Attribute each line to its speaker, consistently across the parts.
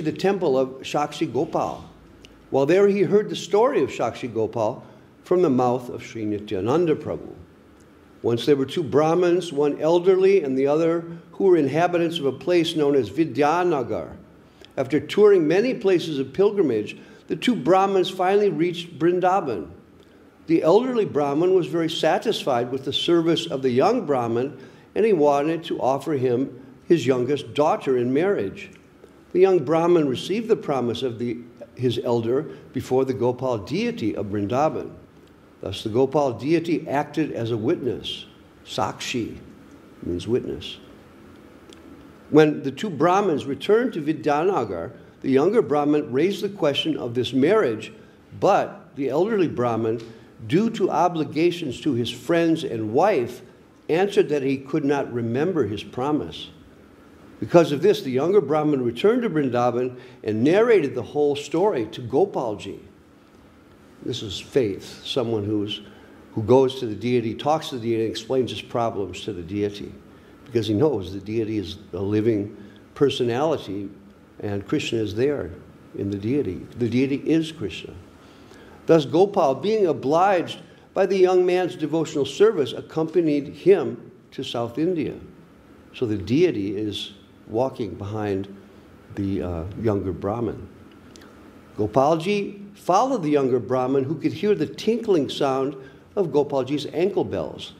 Speaker 1: the temple of Saksi Gopal. While there, he heard the story of Saksi Gopal from the mouth of Sri Nityananda Prabhu. Once there were two Brahmins, one elderly and the other who were inhabitants of a place known as Vidyanagar. After touring many places of pilgrimage, the two Brahmins finally reached Vrindavan. The elderly Brahmin was very satisfied with the service of the young Brahmin, and he wanted to offer him his youngest daughter in marriage. The young Brahmin received the promise of his elder before the Gopal deity of Vrindavan. Thus the Gopal deity acted as a witness. Saksi means witness. When the two Brahmins returned to Vidyanagar, the younger Brahmin raised the question of this marriage, but the elderly Brahmin, due to obligations to his friends and wife, answered that he could not remember his promise. Because of this, the younger Brahmin returned to Vrindavan and narrated the whole story to Gopalji. This is faith, someone who goes to the deity, talks to the deity, and explains his problems to the deity, because he knows the deity is a living personality, and Krishna is there in the deity. The deity is Krishna. Thus Gopal, being obliged by the young man's devotional service, accompanied him to South India. So the deity is walking behind the younger Brahmin. Gopalji followed the younger Brahmin, who could hear the tinkling sound of Gopalji's ankle bells.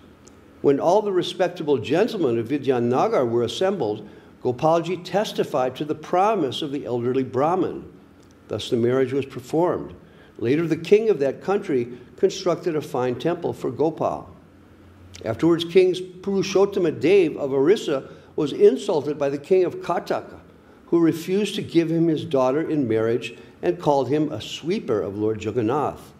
Speaker 1: When all the respectable gentlemen of Vidyanagar were assembled, Gopalji testified to the promise of the elderly Brahmin. Thus the marriage was performed. Later, the king of that country constructed a fine temple for Gopal. Afterwards, King Purushottama Dev of Orissa was insulted by the king of Kataka, who refused to give him his daughter in marriage and called him a sweeper of Lord Jagannath.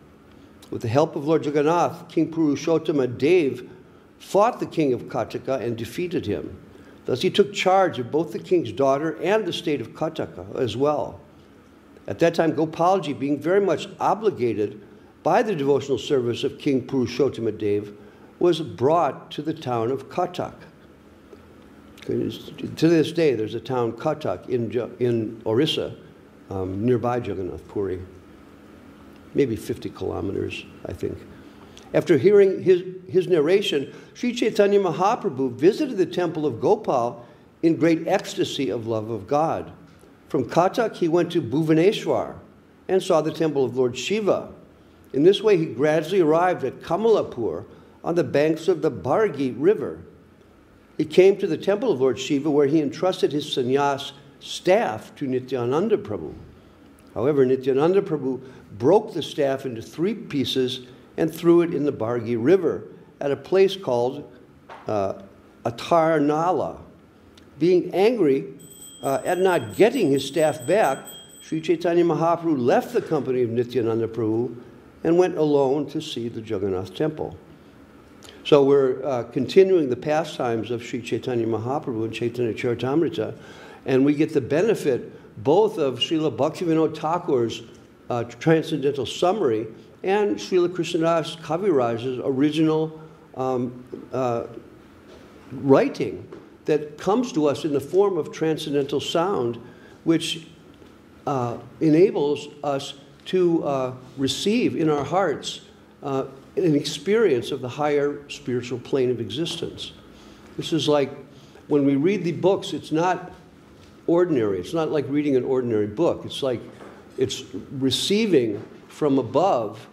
Speaker 1: With the help of Lord Jagannath, King Purushottama Dev fought the king of Kataka and defeated him. Thus he took charge of both the king's daughter and the state of Kataka as well. At that time, Gopalji, being very much obligated by the devotional service of King Purushottama Dev, was brought to the town of Katak. To this day, there's a town, Katak, in Orissa, nearby Jagannath Puri, maybe 50 kilometers, I think. After hearing his narration, Sri Chaitanya Mahaprabhu visited the temple of Gopal in great ecstasy of love of God. From Katak, he went to Bhuvaneshwar and saw the temple of Lord Shiva. In this way, he gradually arrived at Kamalapur on the banks of the Bargi River. He came to the temple of Lord Shiva, where he entrusted his sannyas staff to Nityananda Prabhu. However, Nityananda Prabhu broke the staff into 3 pieces and threw it in the Bargi River at a place called Atarnala. Being angry at not getting his staff back, Sri Chaitanya Mahaprabhu left the company of Nityananda Prabhu and went alone to see the Jagannath temple. So we're continuing the pastimes of Sri Chaitanya Mahaprabhu and Chaitanya-charitamrta, and we get the benefit both of Srila Bhaktivinoda Thakur's transcendental summary and Srila Krishnadas Kaviraj's original writing that comes to us in the form of transcendental sound, which enables us to receive in our hearts an experience of the higher spiritual plane of existence. This is like when we read the books, it's not ordinary. It's not like reading an ordinary book. It's like it's receiving from above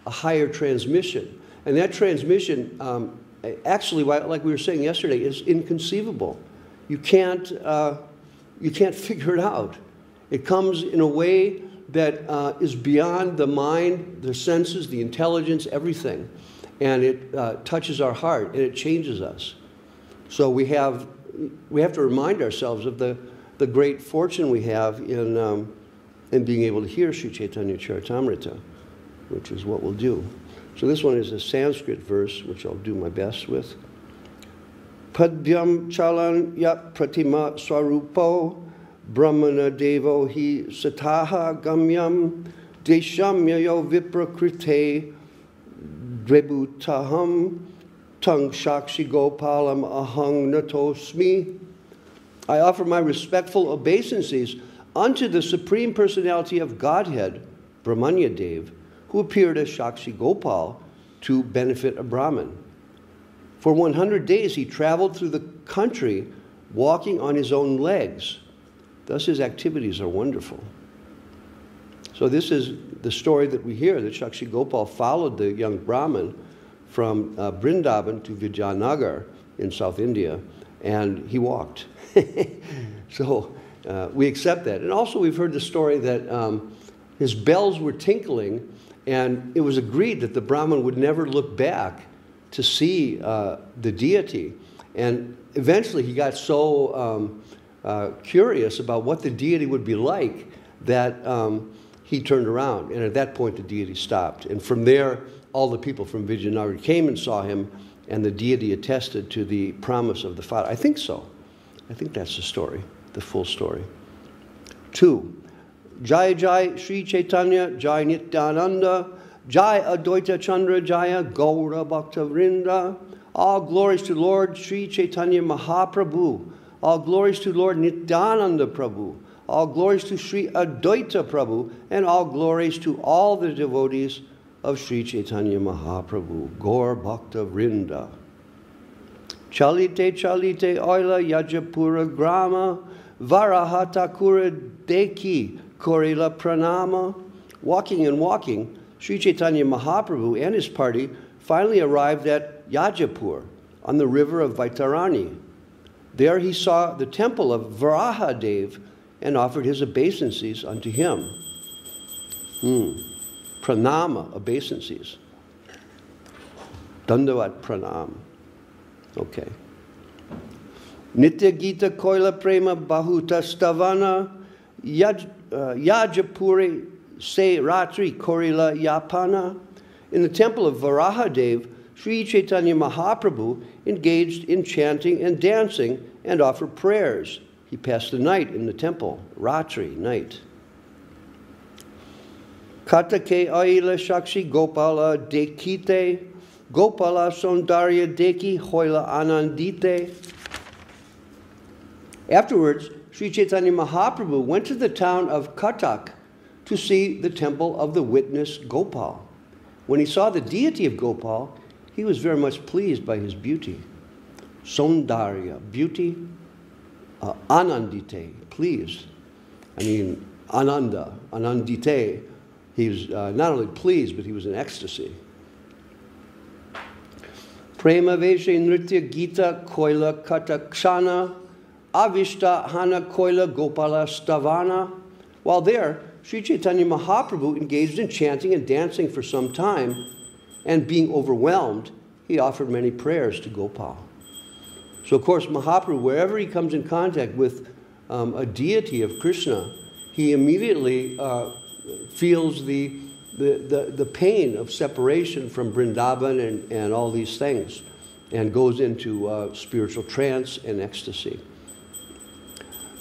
Speaker 1: a higher transmission. And that transmission, actually, like we were saying yesterday, is inconceivable. You can't figure it out. It comes in a way that is beyond the mind, the senses, the intelligence, everything. And it touches our heart, and it changes us. So we have to remind ourselves of the great fortune we have in being able to hear Sri Chaitanya-charitamrta, which is what we'll do. So this one is a Sanskrit verse, which I'll do my best with. Padbyam chalan yat pratima swarupo brahmana devo hi sataha gamyam desham yayo viprakrite drebutaham tang shakshi gopalam ahang natosmi. I offer my respectful obeisances unto the Supreme Personality of Godhead, Brahmanya Dev, who appeared as Sakshi Gopal to benefit a Brahmin. For 100 days he traveled through the country walking on his own legs. Thus his activities are wonderful. So this is the story that we hear, that Sakshi Gopal followed the young Brahmin from Vrindavan to Vijayanagar in South India, and he walked. So we accept that. And also we've heard the story that his bells were tinkling, and it was agreed that the Brahmin would never look back to see the deity. And eventually he got so curious about what the deity would be like that he turned around. And at that point the deity stopped. And from there, all the people from Vijayanagar came and saw him, and the deity attested to the promise of the Father. I think so. I think that's the story, the full story. 2. Jai Jai Sri Chaitanya, Jai Nityananda, Jai Advaita Chandra, Jaya Gaura Bhakta Vrinda. All glories to Lord Sri Chaitanya Mahaprabhu. All glories to Lord Nityananda Prabhu. All glories to Sri Advaita Prabhu. And all glories to all the devotees of Sri Chaitanya Mahaprabhu. Gaur Bhakta Vrinda. Chalite Chalite Oila Yajapura Grama, Varahatakura Deki Korila Pranama. Walking and walking, Sri Chaitanya Mahaprabhu and his party finally arrived at Yajapur on the river of Vaitarani. There he saw the temple of Vigraha Dev and offered his obeisances unto him. Pranama, obeisances. Dandavat pranam. Okay. Nitya Gita Koila Prema Bahuta Stavana Yajapuri Se Ratri Korila Yapana. In the temple of Vigraha Dev, Sri Chaitanya Mahaprabhu engaged in chanting and dancing and offered prayers. He passed the night in the temple, Ratri, night. Katake Aila Sakshi Gopala Dekite, Gopala Sondarya Deki Hoila Anandite. Afterwards, Sri Chaitanya Mahaprabhu went to the town of Katak to see the temple of the witness Gopal. When he saw the deity of Gopal, he was very much pleased by his beauty. Sondarya, beauty. Anandite, pleased. I mean, Ananda, Anandite. He was not only pleased, but he was in ecstasy. Prema Veshe Nritya Gita Koila Katakshana Avishta Hana Koila Gopala Stavana. While there, Sri Chaitanya Mahaprabhu engaged in chanting and dancing for some time, and being overwhelmed, he offered many prayers to Gopal. So of course Mahaprabhu, wherever he comes in contact with a deity of Krishna, he immediately feels the pain of separation from Vrindavan and all these things, and goes into spiritual trance and ecstasy.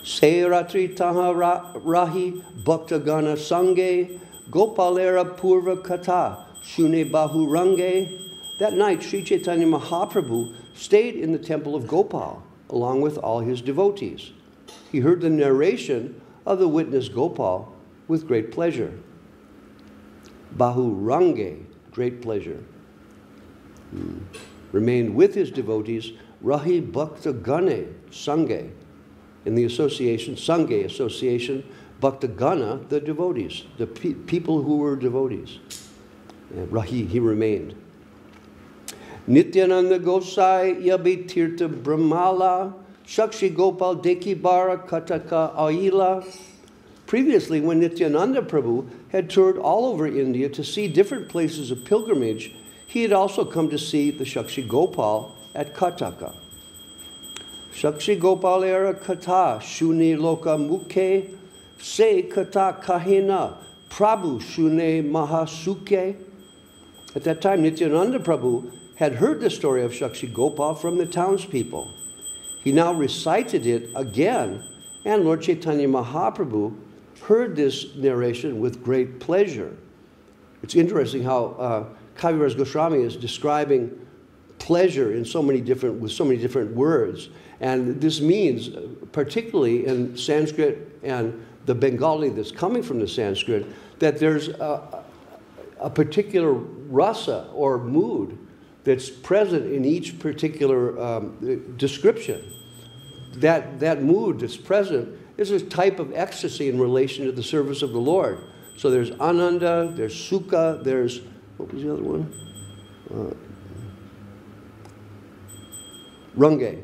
Speaker 1: Se ratri taha rahi bhaktagana sange gopalera purva kata shune bahu range. That night, Sri Chaitanya Mahaprabhu stayed in the temple of Gopal along with all his devotees. He heard the narration of the witness Gopal with great pleasure. Bahu range, great pleasure. Remained with his devotees, Rahi Bhakta Gane Sange, in the association, Sange association, Bhakta Gana, the devotees, the people who were devotees. And Rahi, he remained. Nityananda Gosai Yabi Tirtha Brahmala Sakshi Gopal Deki Bara Kataka Aila. Previously, when Nityananda Prabhu had toured all over India to see different places of pilgrimage, he had also come to see the Sakshi Gopal at Kataka. Sakshi Gopal era kata shune loka mukhe se kata kahena Prabhu shune mahasuke. At that time, Nityananda Prabhu had heard the story of Sakshi Gopal from the townspeople. He now recited it again, and Lord Chaitanya Mahaprabhu heard this narration with great pleasure. It's interesting how Kaviraj Goswami is describing pleasure with so many different words. And this means, particularly in Sanskrit and the Bengali that's coming from the Sanskrit, that there's a particular rasa or mood that's present in each particular description. That mood that's present is a type of ecstasy in relation to the service of the Lord. So there's ananda, there's sukha, there's, what was the other one? Range.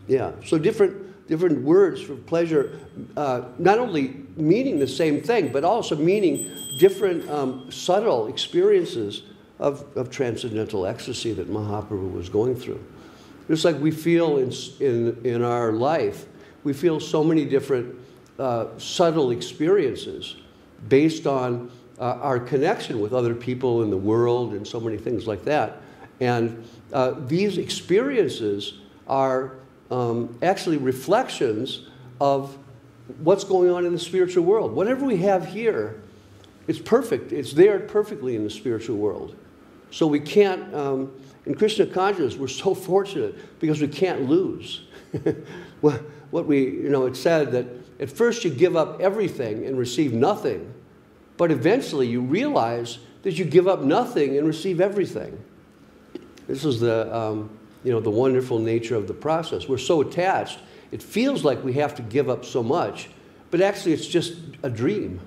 Speaker 1: Yeah, so different words for pleasure, not only meaning the same thing, but also meaning different subtle experiences of transcendental ecstasy that Mahaprabhu was going through. Just like we feel in our life, we feel so many different subtle experiences based on our connection with other people in the world and so many things like that. And these experiences are actually reflections of what's going on in the spiritual world. Whatever we have here, it's perfect. It's there perfectly in the spiritual world. So we can't, in Krishna consciousness, we're so fortunate because we can't lose. It's said that at first you give up everything and receive nothing, but eventually you realize that you give up nothing and receive everything. This is the wonderful nature of the process. We're so attached, it feels like we have to give up so much, but actually it's just a dream.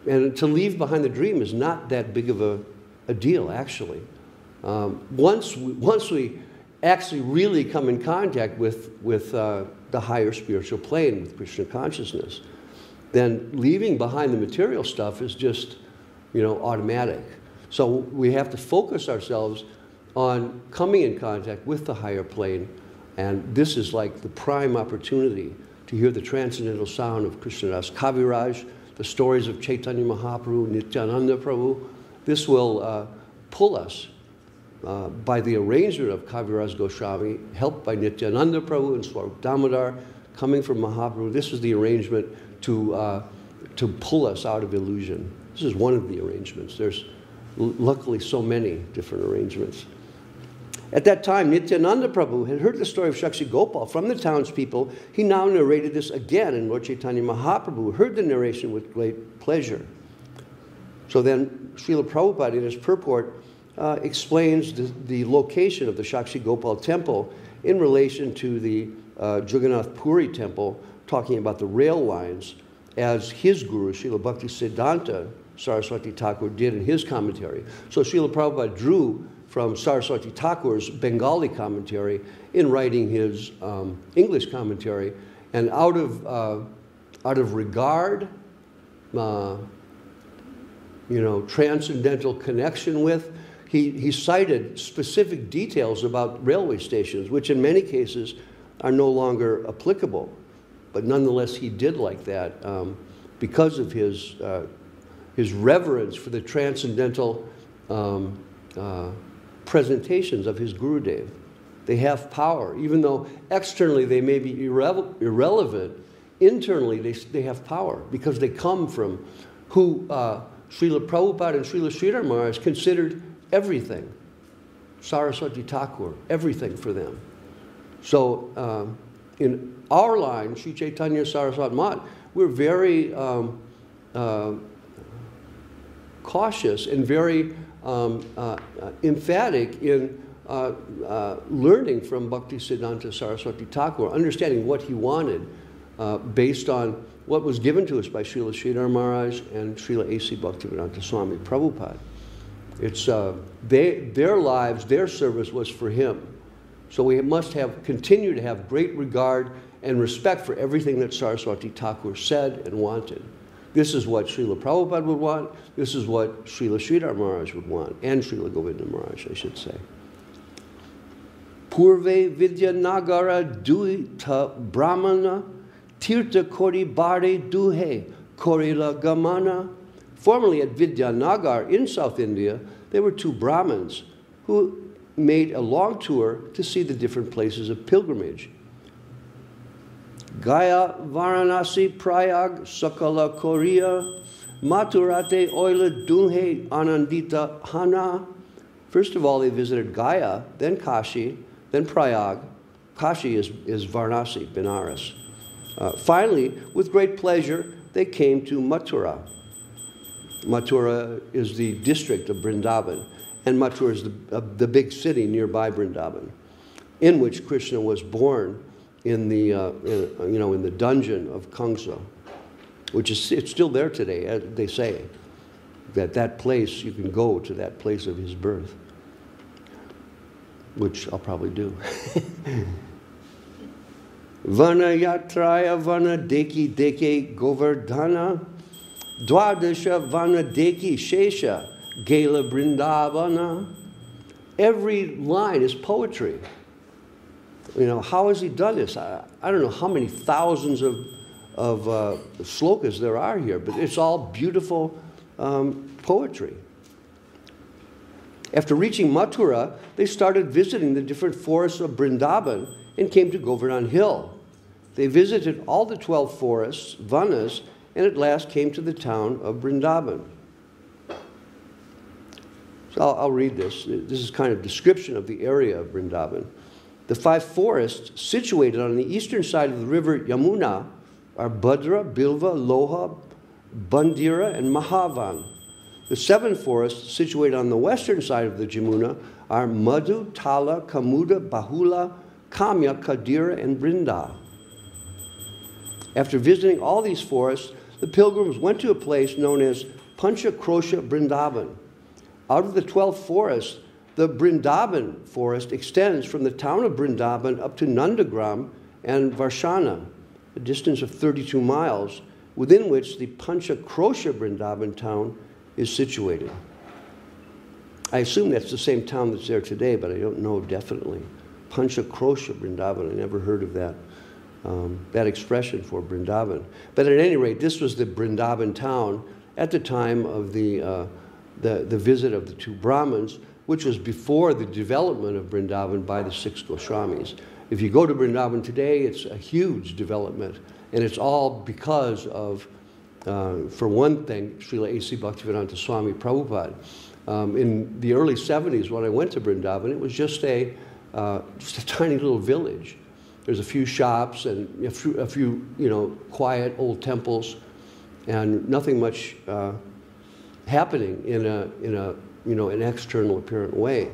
Speaker 1: And to leave behind the dream is not that big of a deal, actually. Once we actually really come in contact with the higher spiritual plane, with Krishna consciousness, then leaving behind the material stuff is just, automatic. So we have to focus ourselves on coming in contact with the higher plane, and this is like the prime opportunity to hear the transcendental sound of Krishnadas Kaviraj, the stories of Chaitanya Mahaprabhu, Nityananda Prabhu. This will pull us by the arrangement of Kaviraj Goswami, helped by Nityananda Prabhu and Swarup Damodar, coming from Mahaprabhu. This is the arrangement to pull us out of illusion. This is one of the arrangements. There's luckily so many different arrangements. At that time, Nityananda Prabhu had heard the story of Saksi Gopal from the townspeople. He now narrated this again, and Lord Chaitanya Mahaprabhu heard the narration with great pleasure. So then Srila Prabhupada in his purport explains the location of the Saksi Gopal temple in relation to the Jagannath Puri temple, talking about the rail lines, as his guru, Srila Bhakti Siddhanta Saraswati Thakur, did in his commentary. So Srila Prabhupada drew from Saraswati Thakur's Bengali commentary in writing his English commentary, and out of regard, transcendental connection with, he cited specific details about railway stations, which in many cases are no longer applicable. But nonetheless, he did like that because of his reverence for the transcendental presentations of his Gurudev. They have power. Even though externally they may be irrelevant, internally they have power because they come from who Srila Prabhupada and Srila Sridhar Maharaj considered everything. Saraswati Thakur, everything for them. So in our line, Sri Chaitanya Saraswat Mat, we're very cautious and very emphatic in learning from Bhakti Siddhanta Saraswati Thakur, understanding what he wanted based on what was given to us by Srila Sridhar Maharaj and Srila A.C. Bhaktivedanta Swami Prabhupada. It's their lives, their service was for him. So we must continue to have great regard and respect for everything that Saraswati Thakur said and wanted. This is what Srila Prabhupada would want. This is what Srila Sridhar Maharaj would want, and Srila Govinda Maharaj, I should say. Purve Vidya Nagara Duita Brahmana Tirtha Kori Bari Duhe Korila Gamana. Formerly at Vidyanagar in South India, there were two Brahmins who made a long tour to see the different places of pilgrimage. Gaya, Varanasi, Prayag, Sakala, Korea, Mathurate, Oila, Dunhe, Anandita, Hana. First of all, they visited Gaya, then Kashi, then Prayag. Kashi is Varanasi, Benares. Finally, with great pleasure, they came to Mathura. Mathura is the district of Vrindavan, and Mathura is the big city nearby Vrindavan, in which Krishna was born in the in the dungeon of Kamsa, which is it's still there today. As they say that place, you can go to that place of his birth, which I'll probably do. Vana yatraya vana deki deke govardhana dwadasha vana deki shesha gela brindavana. Every line is poetry. You know, how has he done this? I don't know how many thousands of slokas there are here, but it's all beautiful poetry. After reaching Mathura, they started visiting the different forests of Vrindavan and came to Govardhan Hill. They visited all the 12 forests, vanas, and at last came to the town of Vrindavan. So I'll read this. This is kind of description of the area of Vrindavan. The 5 forests situated on the eastern side of the river Yamuna are Bhadra, Bilva, Loha, Bandira, and Mahavan. The 7 forests situated on the western side of the Jamuna are Madhu, Tala, Kamuda, Bahula, Kamya, Kadira, and Brinda. After visiting all these forests, the pilgrims went to a place known as Pancha Krosha Brindavan. Out of the 12 forests, the Brindavan forest extends from the town of Brindavan up to Nandagram and Varshana, a distance of 32 miles, within which the Pancha Krosha Brindavan town is situated. I assume that's the same town that's there today, but I don't know definitely. Pancha Krosha Brindavan, I never heard of that, that expression for Brindavan. But at any rate, this was the Brindavan town at the time of the visit of the 2 Brahmins, which was before the development of Vrindavan by the 6 Goswamis. If you go to Vrindavan today, it's a huge development, and it's all because of, for one thing, Srila A.C. Bhaktivedanta Swami Prabhupada. In the early 70s, when I went to Vrindavan, it was just a tiny little village. There's a few shops and a few quiet old temples, and nothing much happening in an external apparent way.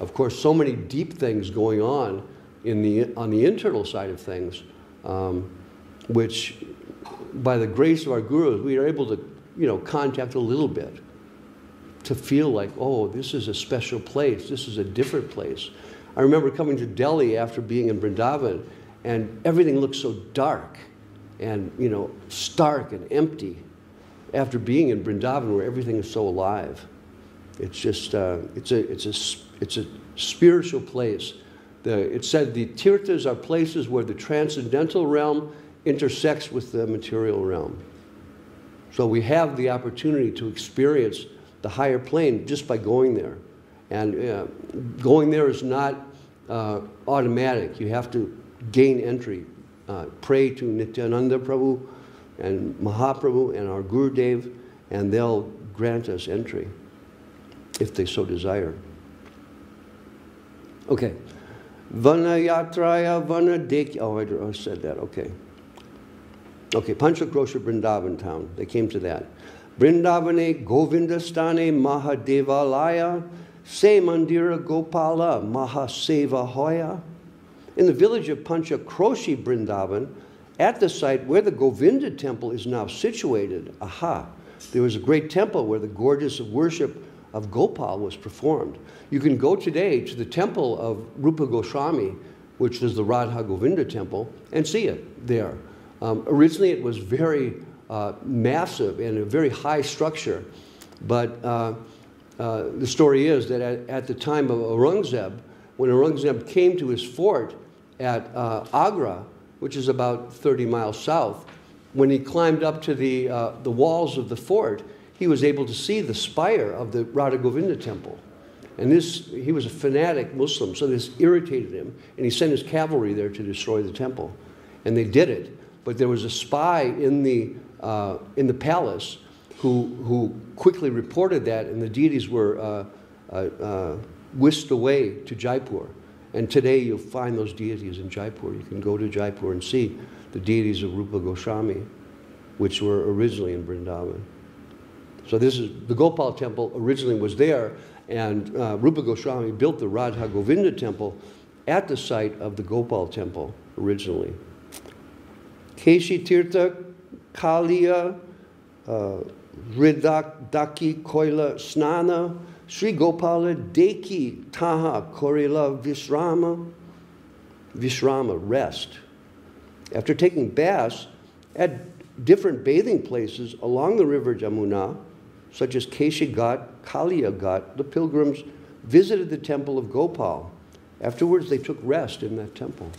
Speaker 1: Of course, so many deep things going on on the internal side of things, which, by the grace of our gurus, we are able to, contact a little bit, to feel like, oh, this is a special place, this is a different place. I remember coming to Delhi after being in Vrindavan, and everything looked so dark and, stark and empty, after being in Vrindavan where everything is so alive. It's just, it's a spiritual place. It said the tirthas are places where the transcendental realm intersects with the material realm. So we have the opportunity to experience the higher plane just by going there. And going there is not automatic. You have to gain entry. Pray to Nityananda Prabhu and Mahaprabhu and our Gurudev, and they'll grant us entry if they so desire. Okay. Vana yatraya vana deki. Oh, I said that. Okay. Okay. Panchakrosha Vrindavan town. They came to that. Vrindavane Govindastane Mahadevalaya Se Mandira Gopala Mahaseva Hoya. In the village of Panchakroshi Vrindavan, at the site where the Govinda temple is now situated, there was a great temple where the gorgeous worship of Gopal was performed. You can go today to the temple of Rupa Goswami, which is the Radha Govinda temple, and see it there. Originally it was very massive and a very high structure, but the story is that at the time of Aurangzeb, when Aurangzeb came to his fort at Agra, which is about 30 miles south, when he climbed up to the walls of the fort, he was able to see the spire of the Radha Govinda temple. And he was a fanatic Muslim, so this irritated him, and he sent his cavalry there to destroy the temple. And they did it, but there was a spy in the palace who quickly reported that, and the deities were whisked away to Jaipur. And today you'll find those deities in Jaipur. You can go to Jaipur and see the deities of Rupa Goswami, which were originally in Vrindavan. So this is, the Gopal temple originally was there, and Rupa Goswami built the Radha Govinda temple at the site of the Gopal temple originally. Keshi Tirtha Kaliya Ridaki Koila Snana Sri Gopala Deki Taha Korila Visrama, rest. After taking baths at different bathing places along the river Jamuna, such as Keshi Ghat, Kaliya Ghat, the pilgrims visited the temple of Gopal. Afterwards, they took rest in that temple.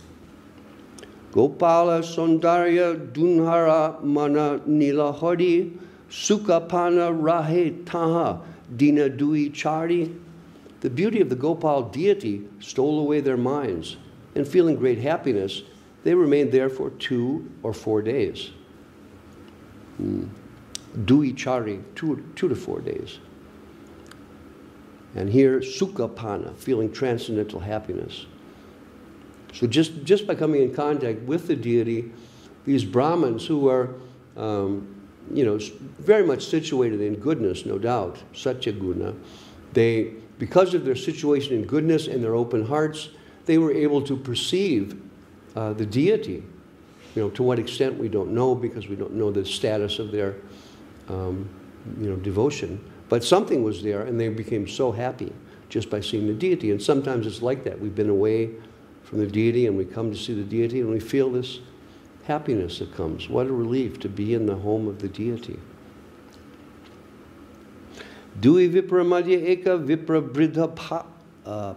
Speaker 1: Gopala Sondarya Dunhara Mana Nilahodi Sukapana Rahe Taha Dina Dui Chari. The beauty of the Gopal deity stole away their minds, and feeling great happiness, they remained there for 2 or 4 days. Dui Chari, 2 to 4 days. And here, Sukapana, feeling transcendental happiness. So just by coming in contact with the deity, these Brahmins who are, very much situated in goodness, no doubt, Satya Guna, they, because of their situation in goodness and their open hearts, they were able to perceive the deity. To what extent we don't know, because we don't know the status of their, devotion. But something was there, and they became so happy just by seeing the deity. And sometimes it's like that. We've been away from the deity, and we come to see the deity, and we feel this happiness that comes. What a relief to be in the home of the deity. Dui Vipra Madhya Eka Vipra Bridha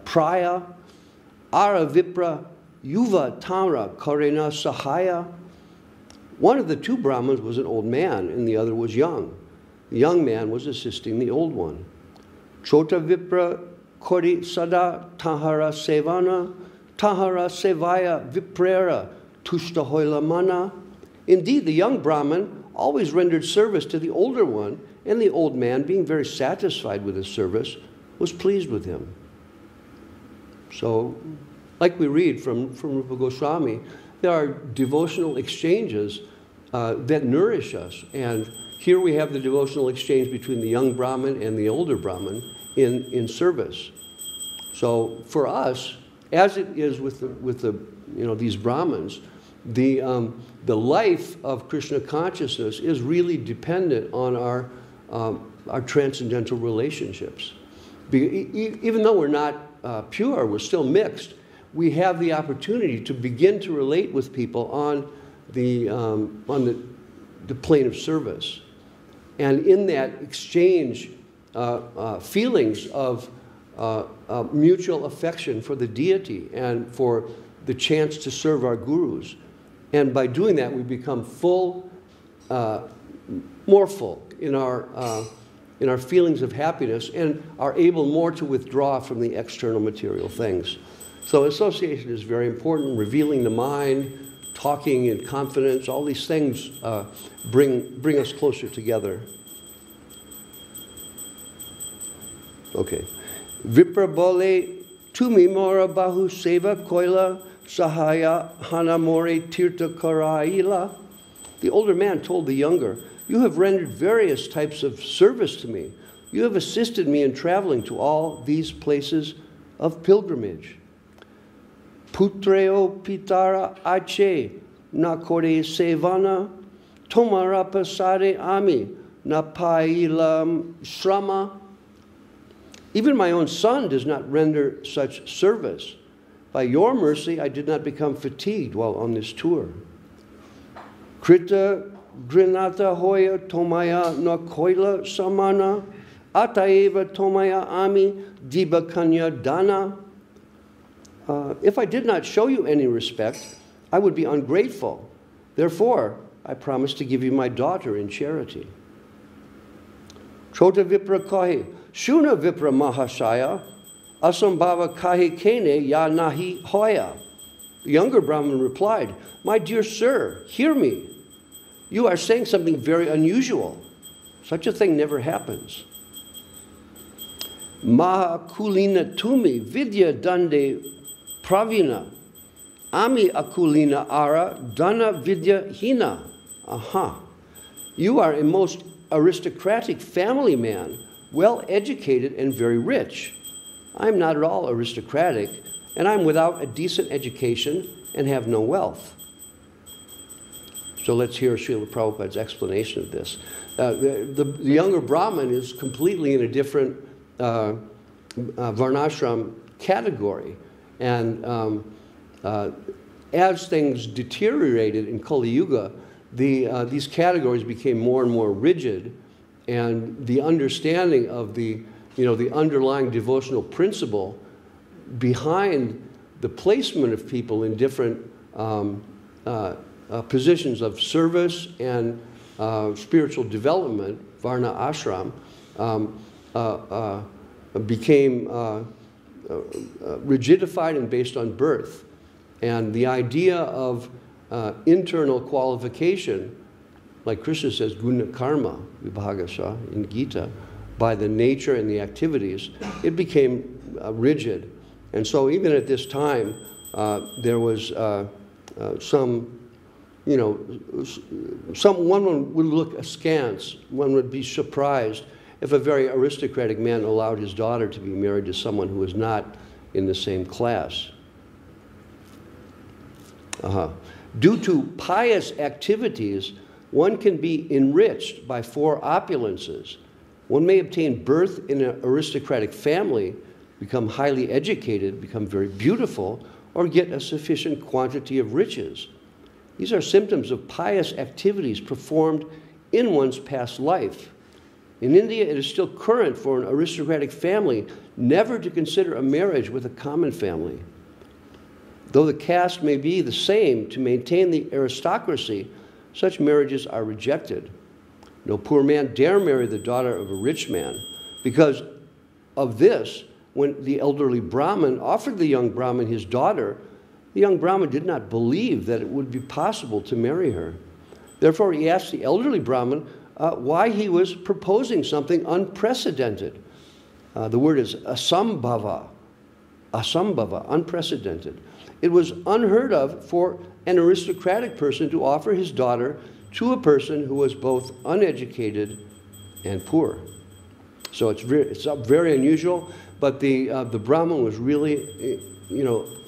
Speaker 1: Praya Ara Vipra Yuva Tara Karena Sahaya. One of the 2 Brahmins was an old man, and the other was young. The young man was assisting the old one. Chota Vipra Kori Sada Tahara Sevana Tahara Sevaya Viprera Tushtahoila Mana. Indeed, the young Brahmin always rendered service to the older one, and the old man, being very satisfied with his service, was pleased with him. So, like we read from Rupa Goswami, there are devotional exchanges that nourish us. And here we have the devotional exchange between the young Brahmin and the older Brahmin in service. So for us, as it is with these Brahmins, the life of Krishna consciousness is really dependent on our transcendental relationships. Even though we're not pure, we're still mixed, we have the opportunity to begin to relate with people on the plane of service. And in that exchange, feelings of mutual affection for the deity and for the chance to serve our gurus. And by doing that, we become full, more full in our feelings of happiness, and are able more to withdraw from the external material things. So association is very important, revealing the mind, talking in confidence, all these things bring us closer together. Okay. Vipra bole tumi mora bahu seva koila sahaya hanamore tirta karaila. The older man told the younger, "You have rendered various types of service to me. You have assisted me in traveling to all these places of pilgrimage. Putreo pitara ache nakore sevana tomarapa sare ami napailam shrama." Even my own son does not render such service. By your mercy, I did not become fatigued while on this tour. Krita grinata hoya tomaya na koila samana ataeva tomaya ami diba kanya dana. If I did not show you any respect, I would be ungrateful. Therefore, I promise to give you my daughter in charity. Chota Vipra kahi, Shuna Vipra Mahashaya, Asambhava kahi kene ya nahi hoya. The younger Brahmin replied, "My dear sir, hear me. You are saying something very unusual. Such a thing never happens. Maha kulina tumi vidya dande pravina, ami akulina ara, dana vidya hina. Aha. You are a most aristocratic family man, well educated and very rich. I'm not at all aristocratic, and I'm without a decent education and have no wealth. So let's hear Srila Prabhupada's explanation of this. The younger Brahmin is completely in a different varnashram category. And as things deteriorated in Kali Yuga, these categories became more and more rigid, and the understanding of the underlying devotional principle behind the placement of people in different positions of service and spiritual development, varna ashram, became rigidified and based on birth. And the idea of internal qualification, like Krishna says, guna karma, vibhagasha in Gita, by the nature and the activities, it became rigid. And so even at this time, there was some, one would look askance, one would be surprised if a very aristocratic man allowed his daughter to be married to someone who was not in the same class. Due to pious activities, one can be enriched by four opulences. One may obtain birth in an aristocratic family, become highly educated, become very beautiful, or get a sufficient quantity of riches. These are symptoms of pious activities performed in one's past life. In India, it is still current for an aristocratic family never to consider a marriage with a common family. Though the caste may be the same, to maintain the aristocracy, such marriages are rejected. No poor man dare marry the daughter of a rich man. Because of this, when the elderly Brahmin offered the young Brahmin his daughter, the young Brahmin did not believe that it would be possible to marry her. Therefore, he asked the elderly Brahmin why he was proposing something unprecedented. The word is asambhava, unprecedented. It was unheard of for an aristocratic person to offer his daughter to a person who was both uneducated and poor. So it's very unusual, but the Brahmin was really,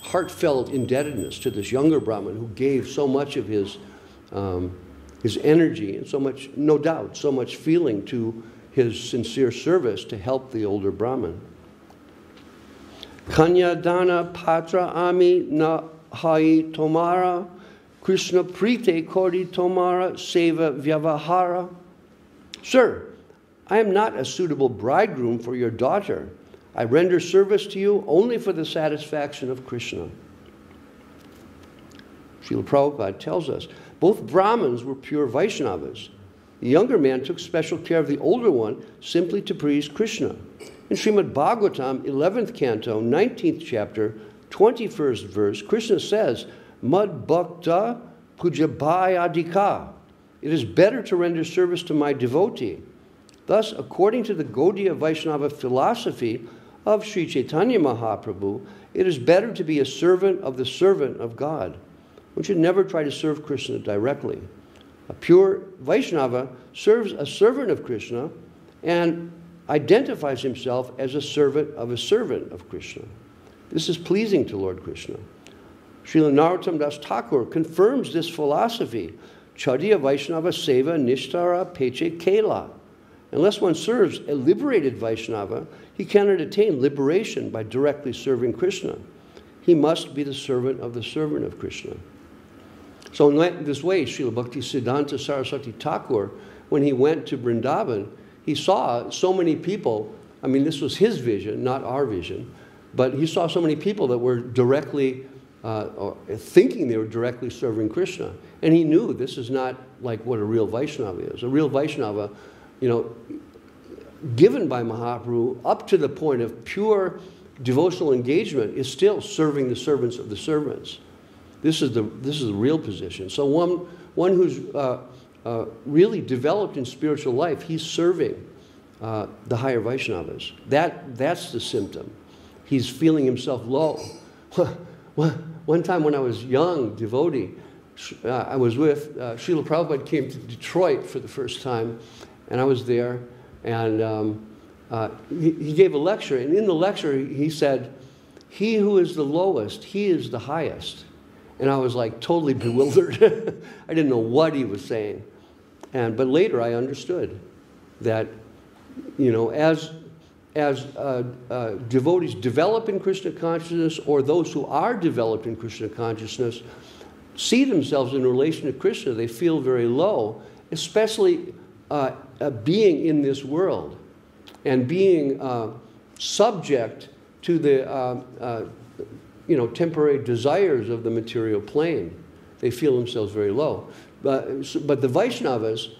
Speaker 1: heartfelt indebtedness to this younger Brahmin who gave so much of his energy and so much, no doubt, so much feeling to his sincere service to help the older Brahmin. Kanya dana patra ami na hai tomara, Krishna prite kori tomara seva vyavahara. Sir, I am not a suitable bridegroom for your daughter. I render service to you only for the satisfaction of Krishna. Srila Prabhupada tells us, both Brahmins were pure Vaishnavas. The younger man took special care of the older one simply to please Krishna. In Srimad Bhagavatam, 11th canto, 19th chapter, 21st verse, Krishna says, Mad bhakta pujabhayadika. It is better to render service to my devotee. Thus, according to the Gaudiya Vaishnava philosophy of Sri Chaitanya Mahaprabhu, it is better to be a servant of God. One should never try to serve Krishna directly. A pure Vaishnava serves a servant of Krishna and identifies himself as a servant of Krishna. This is pleasing to Lord Krishna. Srila Narottam Das Thakur confirms this philosophy. Chadiya Vaishnava Seva Nishtara Peche Kela. Unless one serves a liberated Vaishnava, he cannot attain liberation by directly serving Krishna. He must be the servant of Krishna. So in this way, Srila Bhakti Siddhanta Saraswati Thakur, when he went to Vrindavan, he saw so many people. I mean, this was his vision, not our vision, but he saw so many people that were directly, or thinking they were directly serving Krishna. And he knew this is not like what a real Vaishnava is. A real Vaishnava, given by Mahaprabhu up to the point of pure devotional engagement, is still serving the servants of the servants. This is the real position. So one who's really developed in spiritual life, he's serving the higher Vaishnavas. That's the symptom. He's feeling himself low. one time when I was young devotee, I was with, Srila Prabhupada came to Detroit for the first time, and I was there, and he gave a lecture, and in the lecture he said, "He who is the lowest, he is the highest." And I was like totally bewildered. I didn't know what he was saying. But later I understood that, you know, as devotees develop in Krishna consciousness, or those who are developed in Krishna consciousness see themselves in relation to Krishna, they feel very low, especially being in this world and being subject to the you know, temporary desires of the material plane. They feel themselves very low. But the Vaishnavas,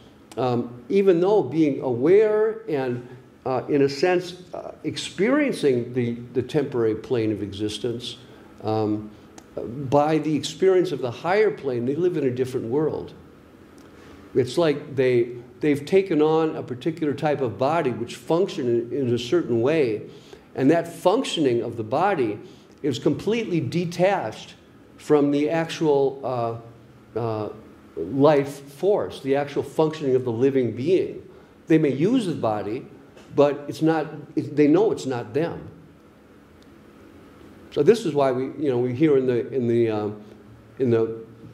Speaker 1: even though being aware and in a sense experiencing the temporary plane of existence, by the experience of the higher plane, they live in a different world. It's like they've taken on a particular type of body which function in a certain way, and that functioning of the body is completely detached from the actual life force, the actual functioning of the living being. They may use the body, but it's not, they know it's not them. So this is why we hear in the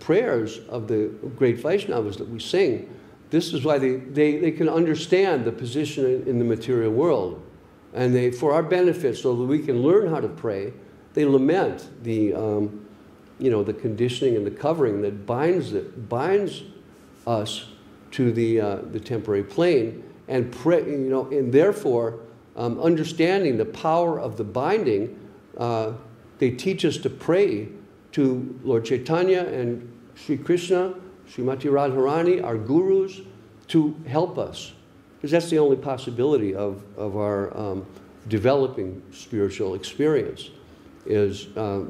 Speaker 1: prayers of the great Vaishnavas that we sing, this is why they can understand the position in the material world. And they, for our benefit, so that we can learn how to pray, they lament the the conditioning and the covering that binds us to the temporary plane, and pray, and therefore understanding the power of the binding, they teach us to pray to Lord Chaitanya and Sri Krishna, Srimati Radharani, our gurus, to help us, because that's the only possibility of our developing spiritual experience, is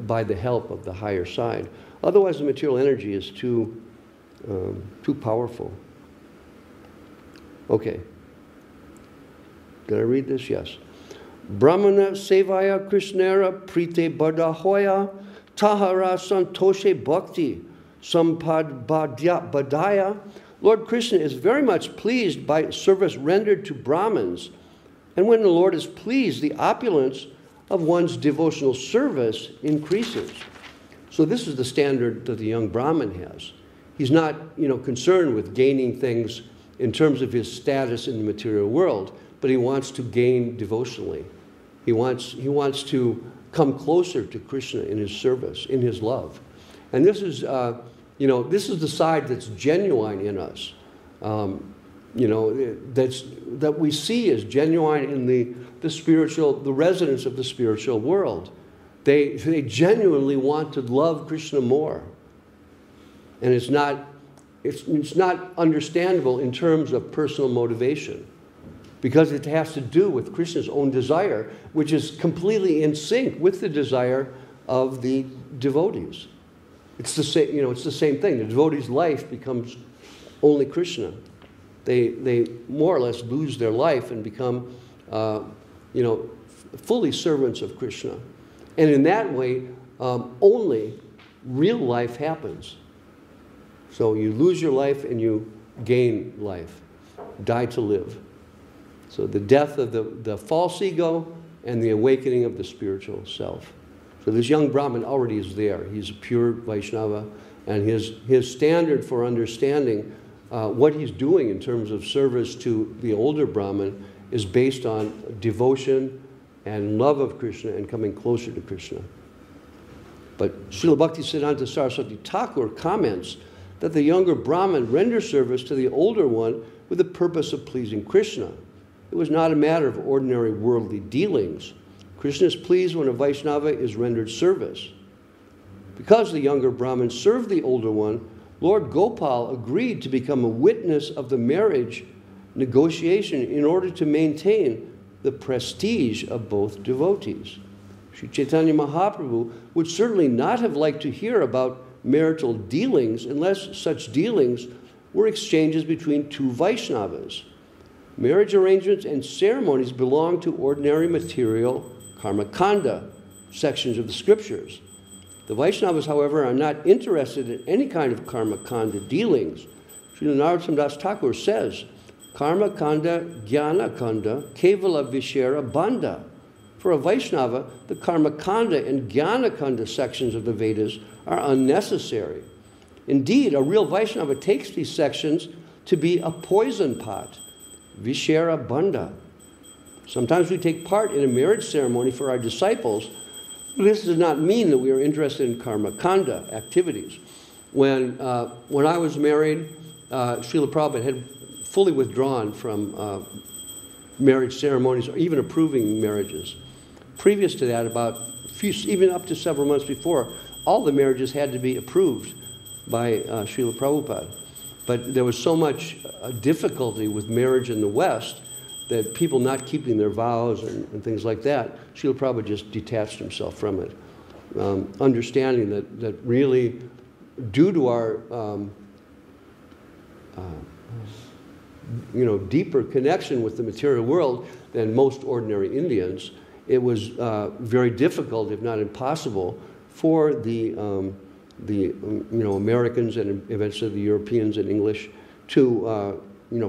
Speaker 1: by the help of the higher side. Otherwise, the material energy is too powerful. Okay. Did I read this? Yes. Brahmana sevaya krishnera prite badahoya tahara santoshe bhakti sampad badaya. Lord Krishna is very much pleased by service rendered to Brahmins, and when the Lord is pleased, the opulence of one's devotional service increases. So this is the standard that the young Brahmin has. He's not, concerned with gaining things in terms of his status in the material world, but he wants to gain devotionally. He wants to come closer to Krishna in his service, in his love. And this is, this is the side that's genuine in us. That we see as genuine in the residents of the spiritual world. They genuinely want to love Krishna more. And it's not understandable in terms of personal motivation, because it has to do with Krishna's own desire, which is completely in sync with the desire of the devotees. It's the same, it's the same thing. The devotee's life becomes only Krishna. They more or less lose their life and become, fully servants of Krishna. And in that way, only real life happens. So you lose your life and you gain life. Die to live. So the death of the false ego and the awakening of the spiritual self. So this young Brahmin already is there. He's a pure Vaishnava, and his standard for understanding what he's doing in terms of service to the older Brahmin is based on devotion and love of Krishna and coming closer to Krishna. But Srila Bhaktisiddhanta Saraswati Thakur comments that the younger Brahmin renders service to the older one with the purpose of pleasing Krishna. It was not a matter of ordinary worldly dealings. Krishna is pleased when a Vaishnava is rendered service. Because the younger Brahmin served the older one, Lord Gopal agreed to become a witness of the marriage negotiation in order to maintain the prestige of both devotees. Sri Chaitanya Mahaprabhu would certainly not have liked to hear about marital dealings unless such dealings were exchanges between two Vaishnavas. Marriage arrangements and ceremonies belong to ordinary material karmakanda sections of the scriptures. The Vaishnavas, however, are not interested in any kind of karma kanda dealings. Srila Narottam Das Thakur says, karma kanda, jnana kanda, kevala vishera bandha. For a Vaishnava, the karma kanda and jnana kanda sections of the Vedas are unnecessary. Indeed, a real Vaishnava takes these sections to be a poison pot, vishera bandha. Sometimes we take part in a marriage ceremony for our disciples. This does not mean that we are interested in karma kanda activities. When I was married, Srila Prabhupada had fully withdrawn from marriage ceremonies or even approving marriages. Previous to that, even up to several months before, all the marriages had to be approved by Srila Prabhupada. But there was so much difficulty with marriage in the West that people not keeping their vows and things like that, Srila Prabhupada just detached himself from it, understanding that really, due to our deeper connection with the material world than most ordinary Indians, it was very difficult, if not impossible, for the Americans and eventually the Europeans and English to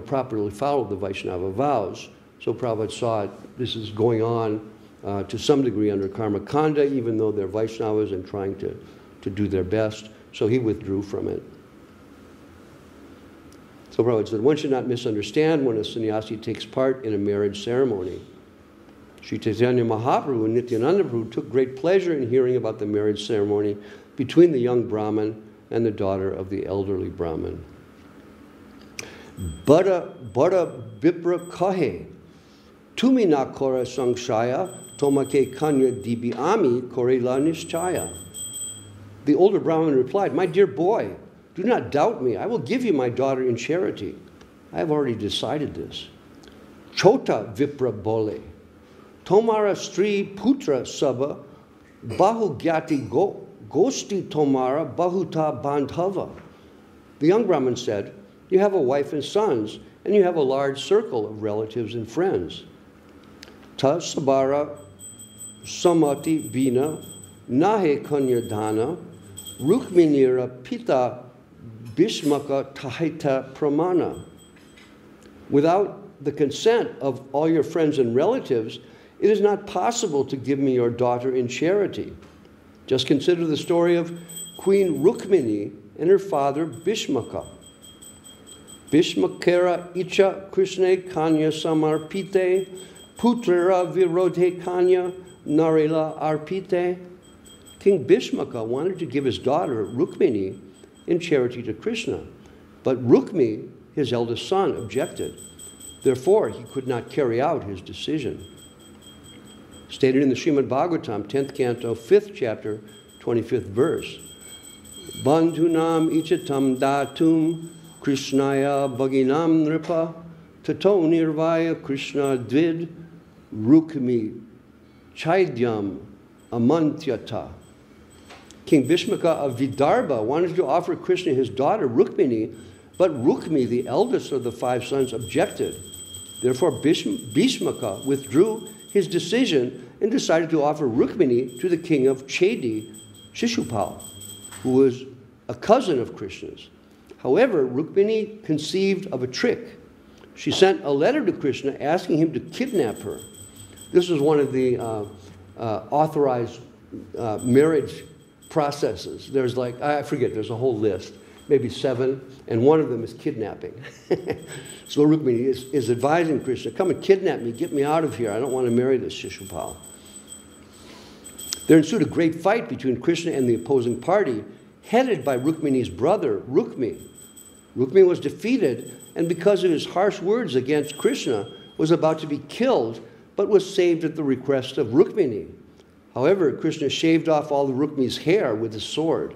Speaker 1: properly follow the Vaishnava vows. So Prabhupada saw this is going on to some degree under karma kanda, even though they're Vaishnavas and trying to do their best. So he withdrew from it. So Prabhupada said, one should not misunderstand when a sannyasi takes part in a marriage ceremony. Sri Chaitanya Mahaprabhu and Nityananda Prabhu took great pleasure in hearing about the marriage ceremony between the young Brahmin and the daughter of the elderly Brahmin. Bada Bipra Kahe, Tumi na kora sangshaya, tomake kanya dibi ami korela nishchaya. The older Brahmin replied, my dear boy, do not doubt me. I will give you my daughter in charity. I have already decided this. Chota Vipra Bole, Tomara Stri Putra Saba, Bahu Gyati Gosti Tomara Bahuta Bandhava. The young Brahmin said, you have a wife and sons, and you have a large circle of relatives and friends. Ta Sabara Samati Bina Nahe Kanyadana Rukminira Pita Bhishmaka Tahita Pramana. Without the consent of all your friends and relatives, it is not possible to give me your daughter in charity. Just consider the story of Queen Rukmini and her father Bhishmaka. Bhishmakera Icha Krishne Kanya Samarpite Putrera Virodhe Kanya Narila Arpite. King Bhishmaka wanted to give his daughter Rukmini in charity to Krishna, but Rukmi, his eldest son, objected. Therefore, he could not carry out his decision. Stated in the Srimad Bhagavatam, 10th canto, 5th chapter, 25th verse. Bandhunam ichatam datum Krishnaya bhaginam nripa tato nirvaya Krishna dvid Rukmi chaidyam amantyata. King Bhishmaka of Vidarbha wanted to offer Krishna his daughter Rukmini, but Rukmi, the eldest of the 5 sons, objected. Therefore, Bhishmaka withdrew his decision and decided to offer Rukmini to the king of Chedi, Shishupal, who was a cousin of Krishna's. However, Rukmini conceived of a trick. She sent a letter to Krishna asking him to kidnap her. This was one of the authorized marriage processes. There's I forget, there's a whole list, maybe 7, and one of them is kidnapping. So Rukmini is advising Krishna, come and kidnap me, get me out of here. I don't want to marry this Shishupal. There ensued a great fight between Krishna and the opposing party, headed by Rukmini's brother, Rukmi. Rukmi was defeated, and because of his harsh words against Krishna, was about to be killed, but was saved at the request of Rukmini. However, Krishna shaved off all the Rukmi's hair with his sword.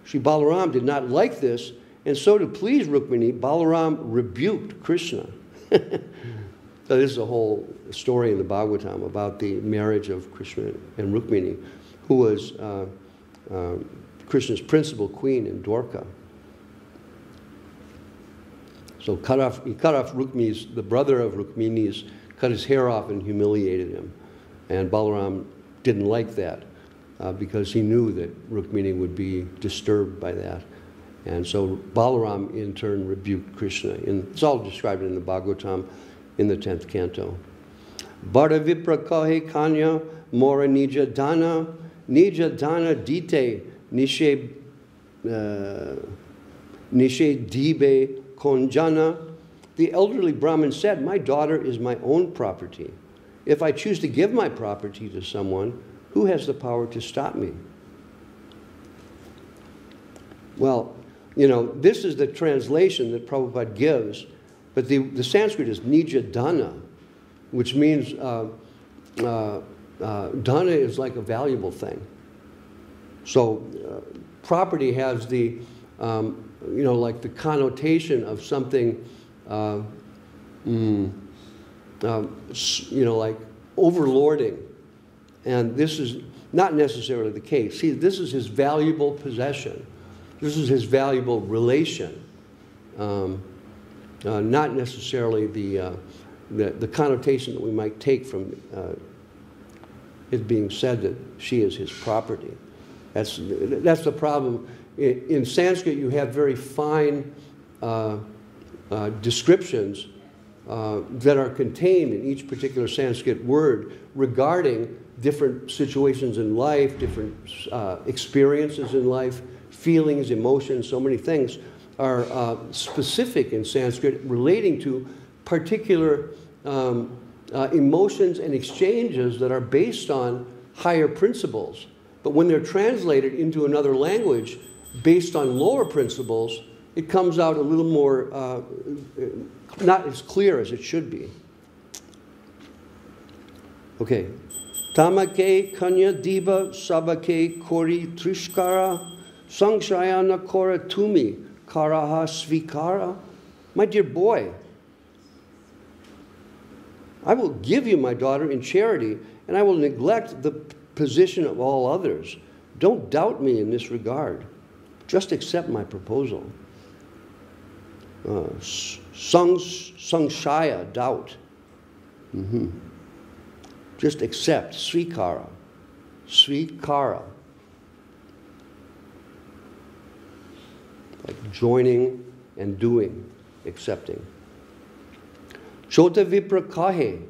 Speaker 1: Sri Balaram did not like this, and so to please Rukmini, Balaram rebuked Krishna. So this is a whole story in the Bhagavatam about the marriage of Krishna and Rukmini, who was Krishna's principal queen in Dwarka. So he cut off Rukmini's, the brother of Rukmini's, cut his hair off and humiliated him. And Balaram didn't like that. because he knew that Rukmini would be disturbed by that. And so Balaram in turn rebuked Krishna. It's all described in the Bhagavatam in the 10th canto. Bhara Vipra kahe kanya mora nija dana dite nishe dibe konjana. The elderly Brahmin said, my daughter is my own property. If I choose to give my property to someone, who has the power to stop me? Well, you know, this is the translation that Prabhupada gives, but the Sanskrit is nija dana, which means dana is like a valuable thing. So property has the, you know, like the connotation of something, you know, like overlording. And this is not necessarily the case. See, this is his valuable possession. This is his valuable relation. Not necessarily the connotation that we might take from it being said that she is his property. That's the problem. In Sanskrit, you have very fine descriptions that are contained in each particular Sanskrit word regarding different situations in life, different experiences in life, feelings, emotions, so many things are specific in Sanskrit relating to particular emotions and exchanges that are based on higher principles. But when they're translated into another language based on lower principles, it comes out a little more, not as clear as it should be. Okay. Tamake kanya diba sabake kori trishkara sangshayana kora tumi karaha svikara. My dear boy, I will give you my daughter in charity, and I will neglect the position of all others. Don't doubt me in this regard. Just accept my proposal. Sangshaya, doubt. Just accept, svikara. Svikara. Like joining and doing, accepting. Chota vipra kahe,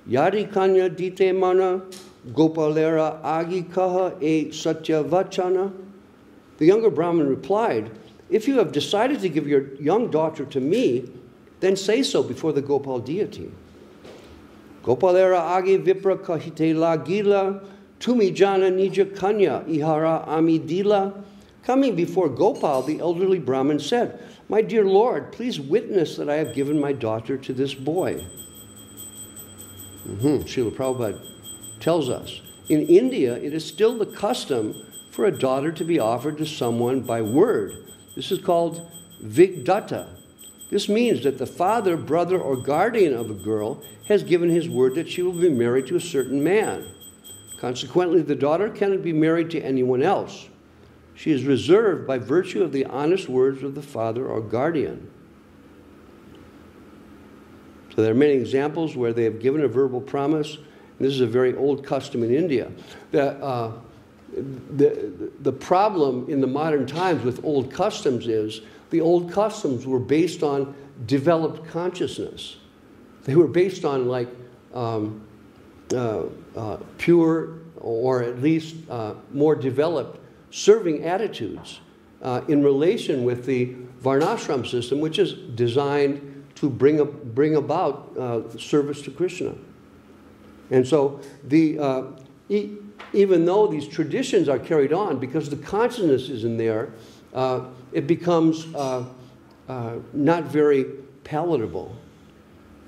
Speaker 1: yari kanya dite mana, gopalera agi kaha e satya vachana. The younger Brahmin replied, if you have decided to give your young daughter to me, then say so before the Gopal deity. Gopalera agi vipra kahite la gila, tumi jana nija kanya ihara amidila. Coming before Gopal, the elderly Brahmin said, my dear Lord, please witness that I have given my daughter to this boy. Srila Prabhupada tells us, in India, it is still the custom for a daughter to be offered to someone by word. This is called vigdata. This means that the father, brother, or guardian of a girl has given his word that she will be married to a certain man. Consequently, the daughter cannot be married to anyone else. She is reserved by virtue of the honest words of the father or guardian. So there are many examples where they have given a verbal promise. This is a very old custom in India. The problem in the modern times with old customs is the old customs were based on developed consciousness. They were based on like pure or at least more developed serving attitudes in relation with the varnashram system, which is designed to bring about service to Krishna. And so even though these traditions are carried on, because the consciousness is in there, it becomes not very palatable.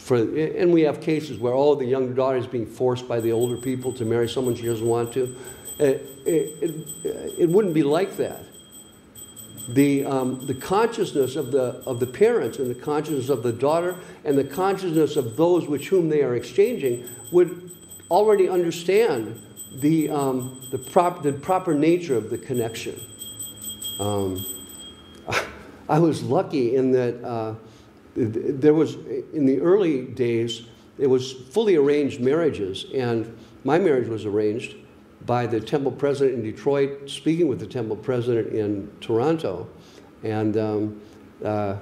Speaker 1: And we have cases where, the young daughter is being forced by the older people to marry someone she doesn't want to. It wouldn't be like that. The consciousness of the parents and the consciousness of the daughter and the consciousness of those with whom they are exchanging would already understand the proper nature of the connection. I was lucky in that there was, in the early days, it was fully arranged marriages, and my marriage was arranged by the temple president in Detroit, speaking with the temple president in Toronto, and I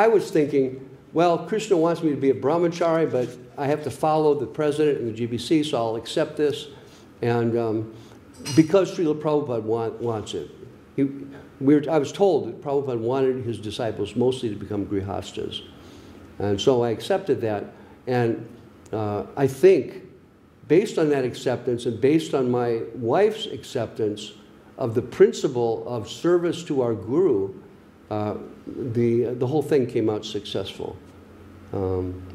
Speaker 1: was thinking, well, Krishna wants me to be a brahmachari, but I have to follow the president and the GBC, so I'll accept this, and because Srila Prabhupada wants it. I was told that Prabhupada wanted his disciples mostly to become grihastas, and so I accepted that, and I think, based on that acceptance and based on my wife's acceptance of the principle of service to our guru, the whole thing came out successful.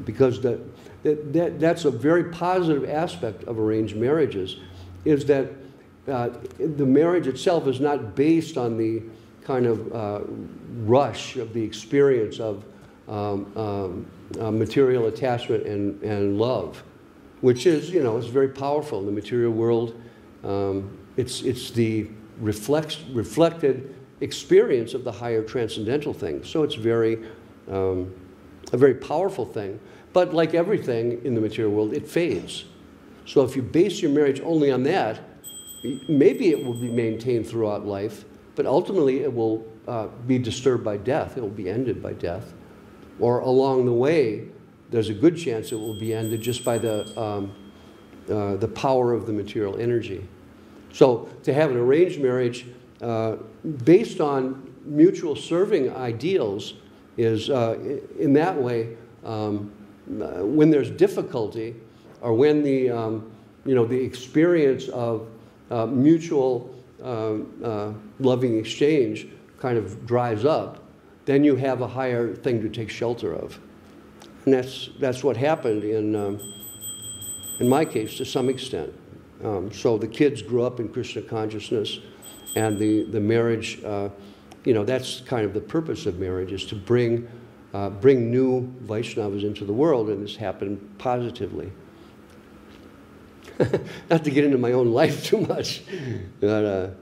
Speaker 1: Because that's a very positive aspect of arranged marriages, is that the marriage itself is not based on the kind of rush of the experience of material attachment and love, which is, is very powerful in the material world. It's the reflected experience of the higher transcendental things. So it's a very powerful thing. But like everything in the material world, it fades. So if you base your marriage only on that, maybe it will be maintained throughout life, but ultimately it will be disturbed by death. It will be ended by death. Or along the way, there's a good chance it will be ended just by the power of the material energy. So to have an arranged marriage based on mutual serving ideals is, in that way, when there's difficulty, or when the experience of mutual loving exchange kind of dries up, then you have a higher thing to take shelter of. And that's what happened in my case to some extent. So the kids grew up in Krishna consciousness, and the marriage, that's kind of the purpose of marriage, is to bring new Vaishnavas into the world, and this happened positively. Not to get into my own life too much. Chota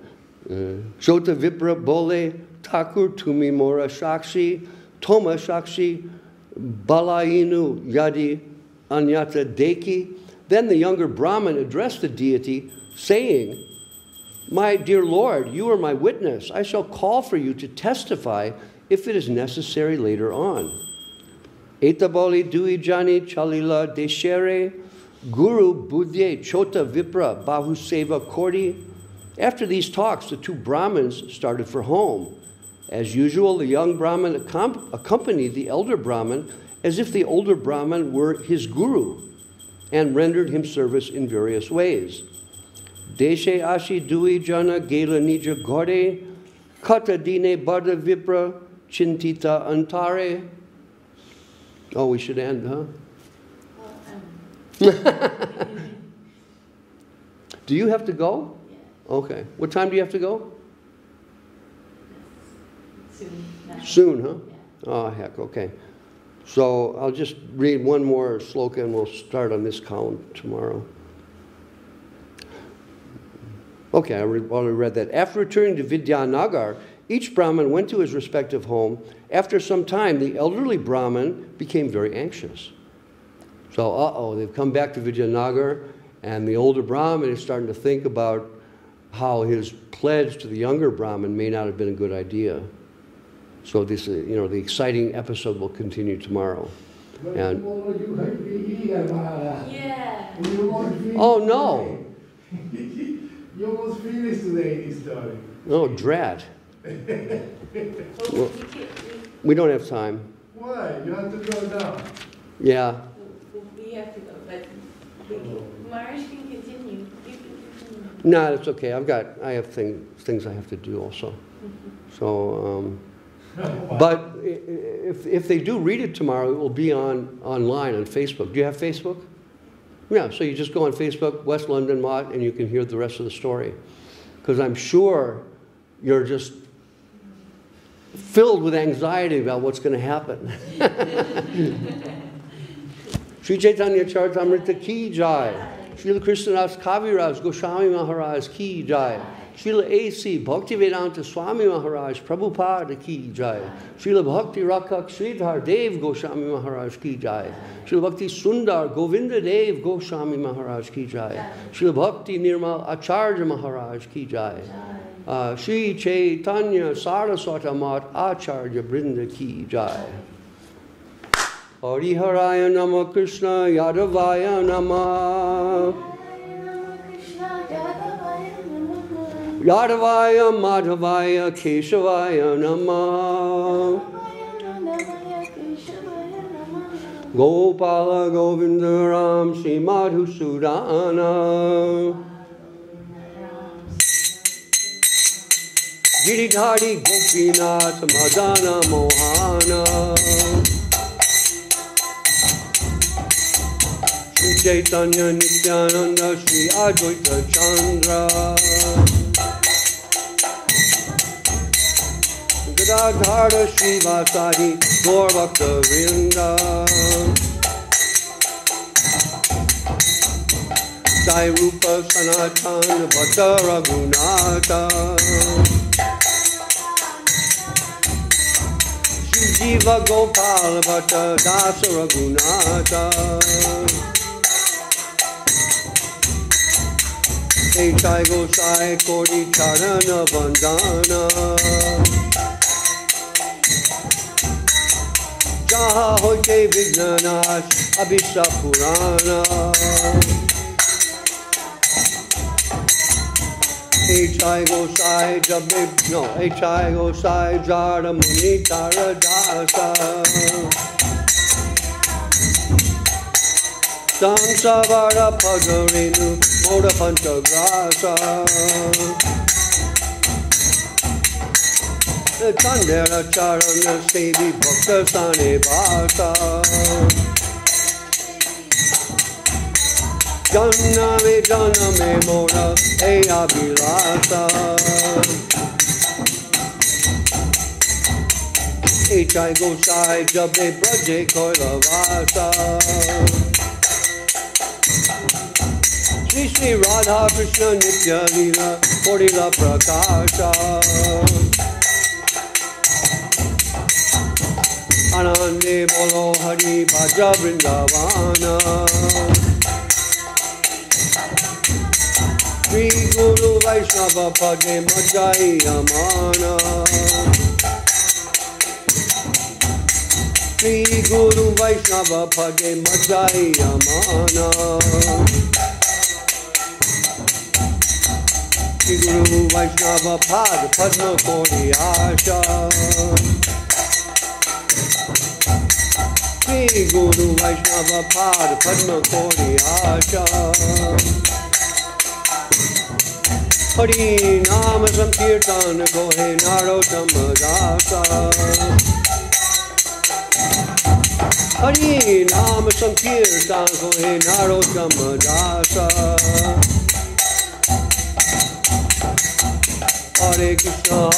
Speaker 1: Vipra Bole Thakur Tumi Mora Saksi Toma Saksi Balainu Yadi Anyata Deki. Then the younger Brahmin addressed the deity, saying, "My dear Lord, you are my witness. I shall call for you to testify if it is necessary later on." Etabali Dui Jani Chalila Deshere Guru Budye Chota Vipra Bahuseva Kordi. After these talks, the two Brahmins started for home. As usual, the young Brahmin accompanied the elder Brahmin as if the older Brahmin were his guru, and rendered him service in various ways. Deshe Ashi Dui Jana Gela Nija Gore Kata Dine Bada Vipra Chintita Antare. Oh, we should end, huh? Do you have to go? Yeah. Okay. What time do you have to go?
Speaker 2: Soon.
Speaker 1: Soon, huh?
Speaker 2: Yeah.
Speaker 1: Oh, heck, okay. So I'll just read one more sloka and we'll start on this column tomorrow. Okay, I already read that. After returning to Vidyanagar, each Brahmin went to his respective home. After some time, the elderly Brahmin became very anxious. So, they've come back to Vidyanagar, and the older Brahmin is starting to think about how his pledge to the younger Brahmin may not have been a good idea. So this, the exciting episode will continue tomorrow. And
Speaker 2: Yeah.
Speaker 1: oh no!
Speaker 3: You almost finished today, story.
Speaker 1: Oh, drat! Well, we don't have time.
Speaker 3: Why? You have to go down.
Speaker 1: Yeah.
Speaker 2: We have to go, but Maharaj can continue. You can continue.
Speaker 1: No, it's okay. I have things I have to do also. So, but if they do read it tomorrow, it will be online on Facebook. Do you have Facebook? Yeah. So you just go on Facebook, West London Mott, and you can hear the rest of the story. Because I'm sure you're just filled with anxiety about what's going to happen. Sri Chaitanya-charitamrta ki jai. Srila Krishnadas Kaviraj Goswami Maharaj ki jai. Srila A.C. Bhaktivedanta Swami Maharaj Prabhupada ki jai. Srila Bhakti Rakak Sridhar Dev Goswami Maharaj ki jai. Srila Bhakti Sundar Govinda Dev Goswami Maharaj ki jai. Srila Bhakti Nirmal Acharya Maharaj ki jai. Sri Chaitanya-charitamrta Acharya Brinda ki jai. Hari Haraya Nama Krishna Yadavaya Nama Yadavaya Madhavaya Keshavaya Nama Gopala Govinda Ram Sri Madhusudana Giridhari Gopinath Madana Mohana Sri Chaitanya Nityananda Sri Advaita Chandra Gadadhara Sri Vasadi Gaur Bhakta Vrinda Sai Rupa Sanatana Bhatta Raghunatha Sri Jiva Gopal Bhatta Dasa Raghunatha Echai Gosai Kodi Charana Vandana Jaha Hoite Vignanash Abhishta Purana Echai Gosai Echai Gosai Jara Muni Tara Dasa Samsavara Pagarinu Moda Panchagrasa Chandera Charana Sevi Bhakta Sane Bhasa Janame Janame Moda Eya Bilasa Echai Gosai Jabe Braje Koila Vasa Shri Shri Radha Krishna Nitya-lila Kodila Prakasha Anande Bolo Hari Bhaja Vrindavana Shri Guru Vaishnava Pade Majai Amana Shri Guru Vaishnava Pade Majai Amana Shri Guru Vaishnava Pad Padma Kori Asha Shri Guru Vaishnava Pad Padma Kori Asha Hari Nama Sankirtan Gohe Narottama Dasa Hari Nama Sankirtan Gohe Narottama Dasa Hare Krishna,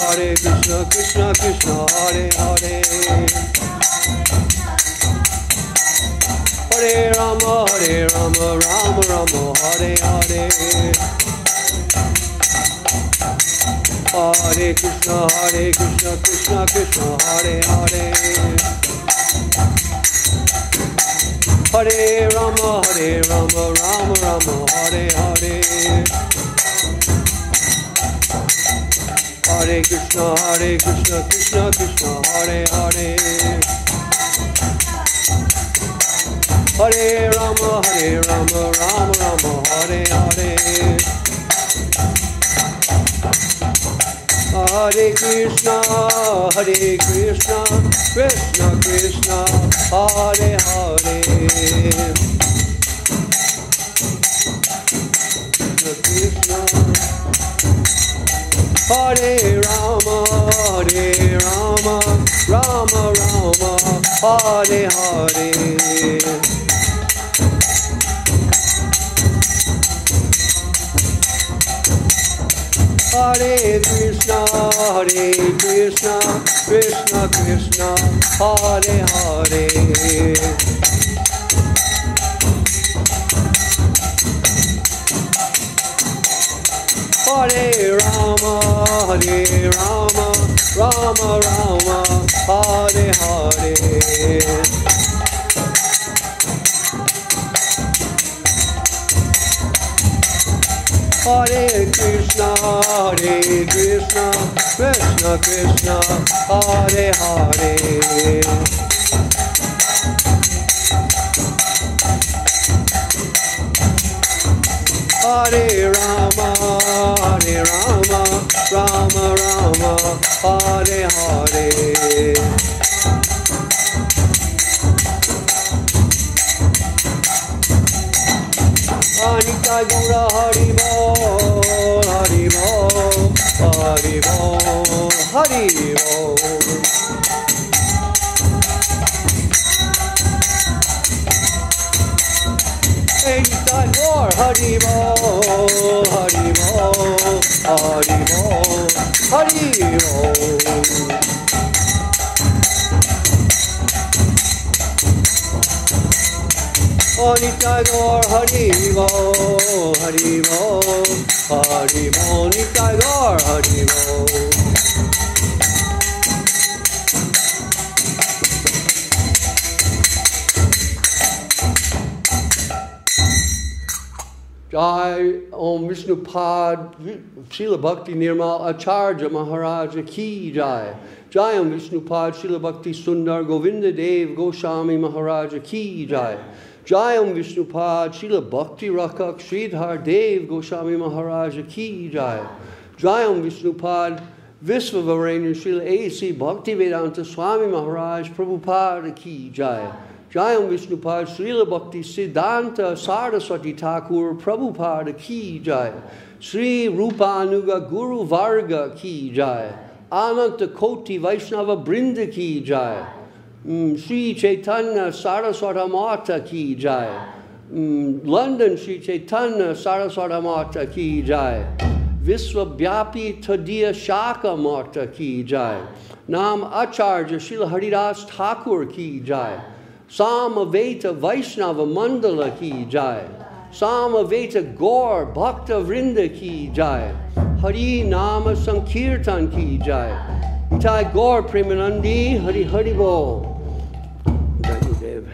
Speaker 1: Krishna Krishna, Hare Hare Hare Rama, Rama Rama, Hare Hare Hare Krishna, Krishna Krishna, Hare Hare Hare Rama, Rama Rama, Hare Hare Hare Krishna, Krishna Krishna, Hare Hare Hare Rama, Rama Rama, Hare Hare Hare Krishna, Krishna Krishna, Hare Hare Krishna Hare Rama, Rama Rama, Hare Hare Hare Krishna, Krishna Krishna, Hare Hare Hare Rama, Rama Rama, Hare Hare. Hare Krishna, Krishna Krishna, Hare Hare. Hare Rama, Rama Rama, Hare Hare. Anita Gaura Hari Bol, Hari Bol, Hari Bol, Hari Bol. Anita Gaura Hari Bol, Hari Bol, Hari Bol, Hari Bol. Nitya Gaur Hari Bol, Hari Bol, Hari Bol, Nitya Gaur Hari Bol. Jai Om Vishnupad Srila Bhakti Nirmal Acharya Maharaj Ki Jai. Jai Om Vishnupad Srila Bhakti Sundar Govinda Dev Goswami Maharaj Ki Jai. Jai Om Vishnupad Srila Bhakti Rakak Sridhar Dev Goswami Maharaj Ki Jai. Jai Om Vishnupad Visvavaranya Srila A.C. Bhakti Vedanta Swami Maharaj Prabhupada Ki Jai. Jai Om Vishnupad Srila Bhakti Siddhanta Saraswati Thakur Prabhupada Ki Jai. Sri Rupanuga Guru Varga Ki Jai. Ananta Koti Vaishnava Brinda Ki Jai. Sri Chaitanya-charitamrta Ki Jai. London Sri Chaitanya-charitamrta Ki Jai. Visvabhyapi Tadiya Shaka Marta Ki Jai. Nam Acharya Srila Haridas Thakur Ki Jai. Samaveta Vaishnava Mandala Ki Jai. Samaveta Gaur Bhakta Vrinda Ki Jai. Hari Nama Sankirtan Ki Jai. Nitai Gaur Premanandi Hari Hari Bol. Thank you, Dev.